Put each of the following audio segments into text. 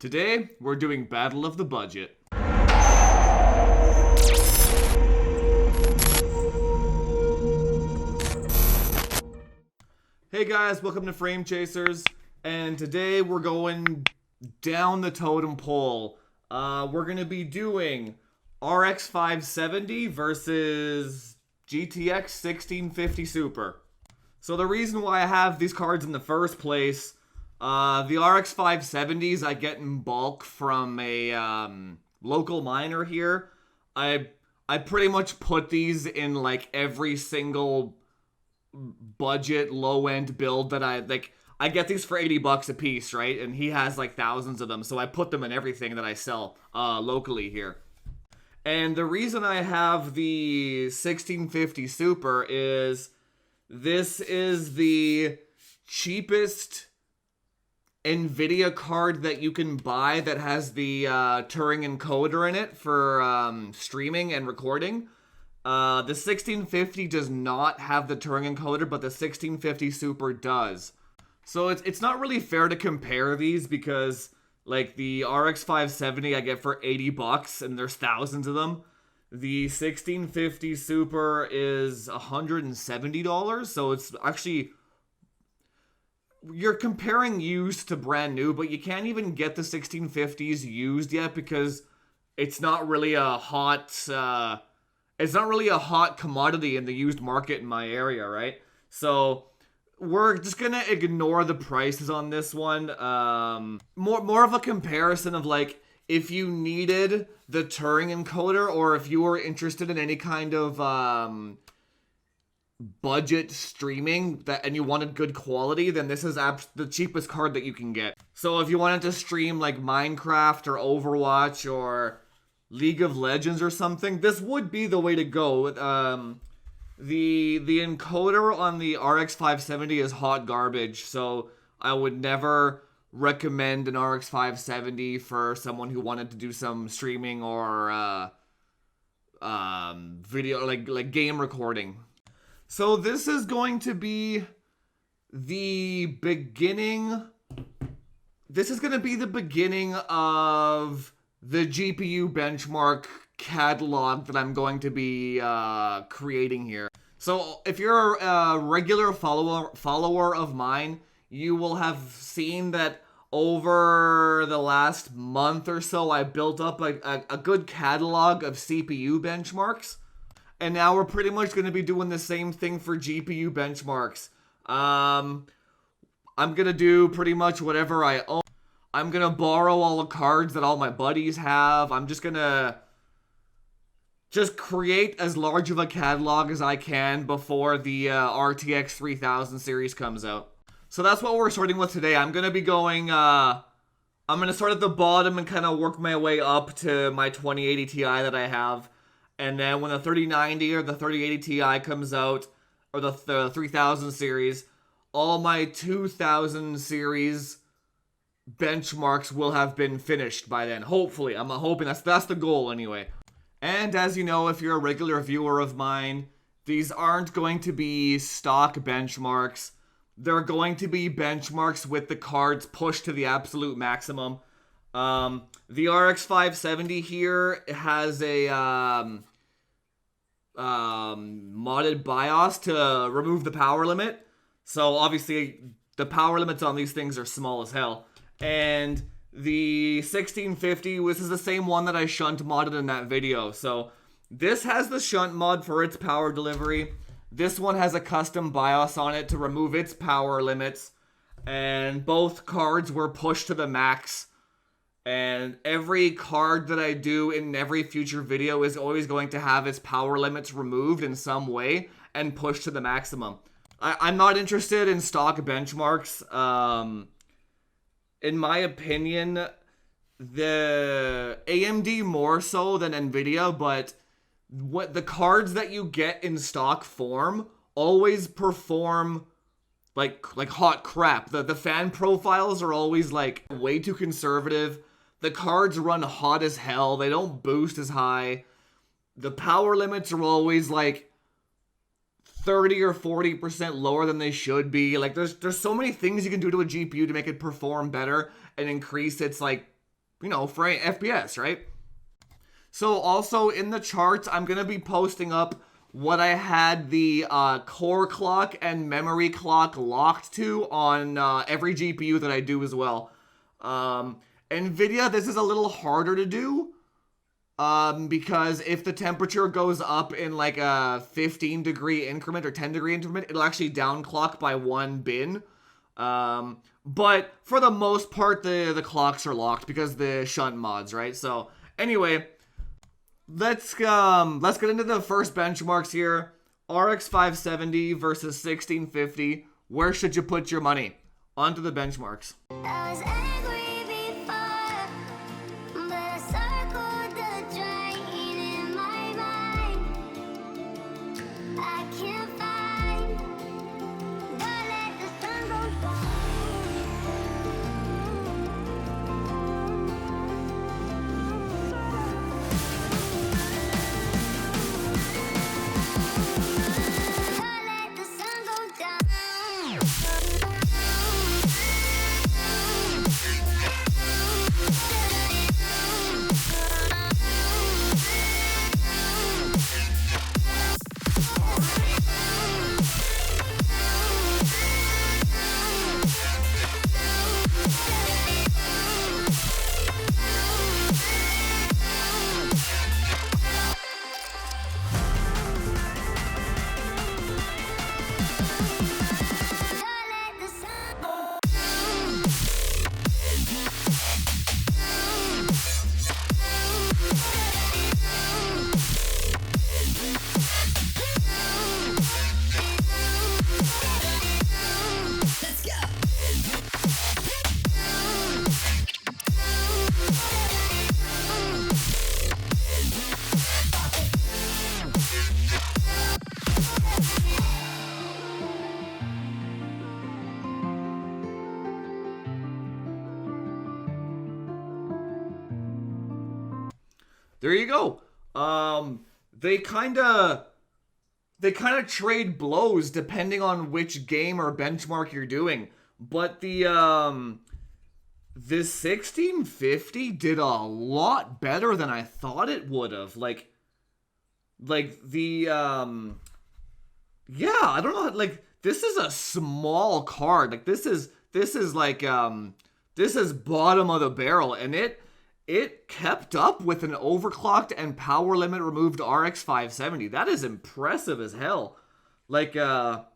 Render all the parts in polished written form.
Today, we're doing Battle of the Budget. Hey guys, welcome to Frame Chasers, and today we're going down the totem pole. We're going to be doing RX 570 versus GTX 1650 Super. So the reason why I have these cards in the first place, the RX 570s I get in bulk from a local miner here. I pretty much put these in like every single budget low-end build that I get these for 80 bucks a piece, right? And he has like thousands of them, so I put them in everything that I sell locally here. And the reason I have the 1650 Super is this is the cheapest NVIDIA card that you can buy that has the Turing encoder in it for streaming and recording. The 1650 does not have the Turing encoder, but the 1650 Super does. So it's not really fair to compare these because like the RX 570 I get for 80 bucks and there's thousands of them. The 1650 Super is $170, so it's actually, you're comparing used to brand new, but you can't even get the 1650s used yet because it's not really a hot commodity in the used market in my area, right? So we're just gonna ignore the prices on this one. More of a comparison of like if you needed the Turing encoder or if you were interested in any kind of budget streaming and you wanted good quality, then this is the cheapest card that you can get. So if you wanted to stream like Minecraft or Overwatch or League of Legends or something, this would be the way to go. The encoder on the RX 570 is hot garbage, so I would never recommend an RX 570 for someone who wanted to do some streaming or video like game recording. So this is going to be the beginning. This is going to be the beginning of the GPU benchmark catalog that I'm going to be creating here. So if you're a regular follower of mine, you will have seen that over the last month or so, I built up a good catalog of CPU benchmarks. And now we're pretty much going to be doing the same thing for GPU benchmarks. I'm going to do pretty much whatever I own. I'm going to borrow all the cards that all my buddies have. I'm just going to create as large of a catalog as I can before the RTX 3000 series comes out. So that's what we're starting with today. I'm going to be going, I'm going to start at the bottom and kind of work my way up to my 2080 Ti that I have. And then when the 3090 or the 3080 Ti comes out, or the 3000 series, all my 2000 series benchmarks will have been finished by then. Hopefully. I'm hoping that's the goal anyway. And as you know, if you're a regular viewer of mine, these aren't going to be stock benchmarks. They're going to be benchmarks with the cards pushed to the absolute maximum. The RX 570 here has a modded BIOS to remove the power limit. So obviously the power limits on these things are small as hell. And the 1650, this is the same one that I shunt modded in that video. So this has the shunt mod for its power delivery. This one has a custom BIOS on it to remove its power limits. And both cards were pushed to the max. And every card that I do in every future video is always going to have its power limits removed in some way and pushed to the maximum. I'm not interested in stock benchmarks. In my opinion, the AMD more so than NVIDIA, but what the cards that you get in stock form always perform like hot crap. The fan profiles are always like way too conservative. The cards run hot as hell. They don't boost as high. The power limits are always like 30 or 40% lower than they should be. Like there's so many things you can do to a GPU to make it perform better and increase its like frame FPS, right? So also in the charts, I'm going to be posting up what I had the core clock and memory clock locked to on every GPU that I do as well. NVIDIA, this is a little harder to do because if the temperature goes up in like a 15 degree increment or 10 degree increment, it'll actually downclock by 1 bin. But for the most part, the clocks are locked because the shunt mods, right? So anyway, let's get into the first benchmarks here. RX 570 versus 1650. Where should you put your money? On to the benchmarks. There you go. They kind of trade blows depending on which game or benchmark you're doing. But the 1650 did a lot better than I thought it would have. Yeah, I don't know. Like, this is a small card. Like, this is bottom of the barrel, and it kept up with an overclocked and power limit removed RX 570. That is impressive as hell. Like, the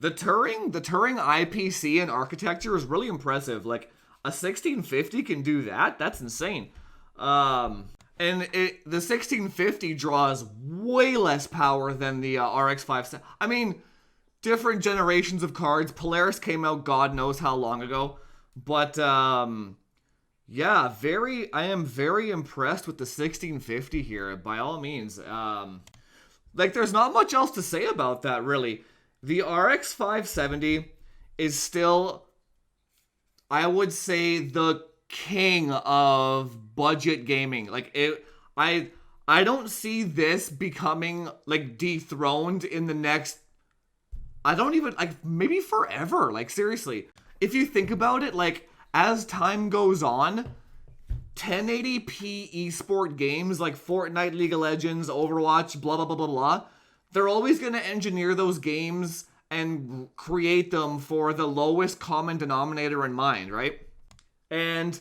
Turing IPC and architecture is really impressive. Like, a 1650 can do that. That's insane. The 1650 draws way less power than the RX 570. I mean, different generations of cards. Polaris came out God knows how long ago. But, yeah, I am very impressed with the 1650 here, by all means. There's not much else to say about that, really. The RX 570 is still, I would say, the king of budget gaming. I don't see this becoming, dethroned in the next, maybe forever. Seriously. If you think about it, as time goes on, 1080p esport games like Fortnite, League of Legends, Overwatch, blah, blah, blah, blah, blah, they're always going to engineer those games and create them for the lowest common denominator in mind, right? And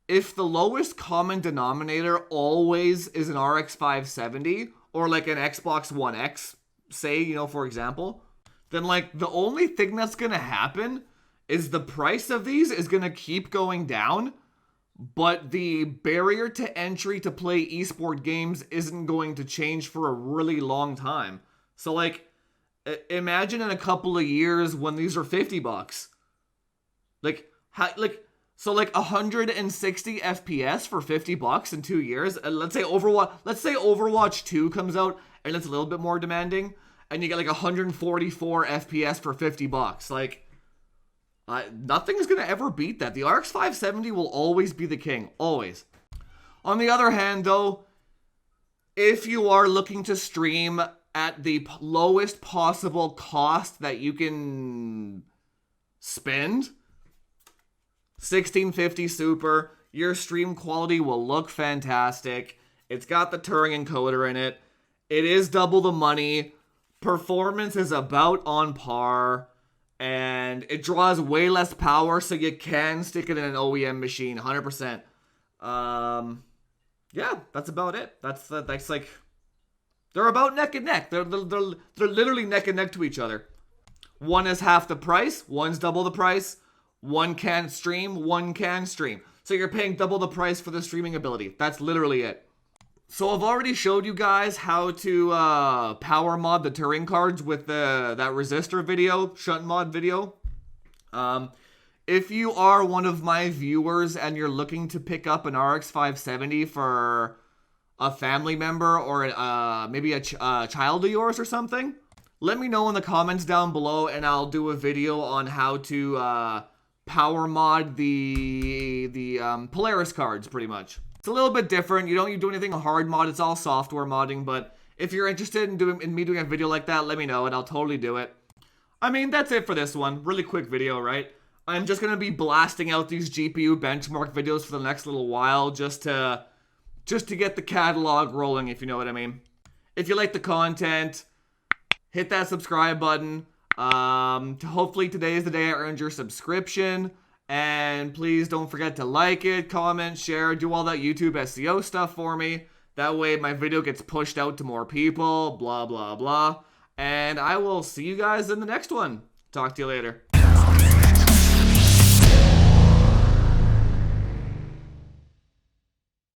if the lowest common denominator always is an RX 570 or an Xbox One X, say, for example, then the only thing that's going to happen is the price of these is going to keep going down, but the barrier to entry to play esport games isn't going to change for a really long time. So, imagine in a couple of years when these are $50. 160 FPS for $50 in 2 years. Let's say Overwatch 2 comes out and it's a little bit more demanding, and you get 144 FPS for $50. Nothing's going to ever beat that. The RX 570 will always be the king. Always. On the other hand, though, if you are looking to stream at the lowest possible cost that you can spend, 1650 Super, Your stream quality will look fantastic. It's got the Turing encoder in it. It is double the money. Performance is about on par. And it draws way less power, so you can stick it in an OEM machine, 100%. Yeah, that's about it. That's like, they're about neck and neck. They're literally neck and neck to each other. One is half the price. One's double the price. One can't stream. One can stream. So you're paying double the price for the streaming ability. That's literally it. So I've already showed you guys how to power mod the Turing cards with that resistor video, shunt mod video. If you are one of my viewers and you're looking to pick up an RX 570 for a family member or maybe a child of yours or something, let me know in the comments down below and I'll do a video on how to power mod the Polaris cards, pretty much. It's a little bit different. You don't do anything hard mod. It's all software modding. But if you're interested in me doing a video like that, let me know and I'll totally do it. I mean, that's it for this one. Really quick video, right? I'm just gonna be blasting out these GPU benchmark videos for the next little while, just to get the catalog rolling, if you know what I mean. If you like the content, hit that subscribe button. Hopefully today is the day I earned your subscription. And please don't forget to like it, comment, share, do all that YouTube SEO stuff for me. That way my video gets pushed out to more people, blah, blah, blah. And I will see you guys in the next one. Talk to you later.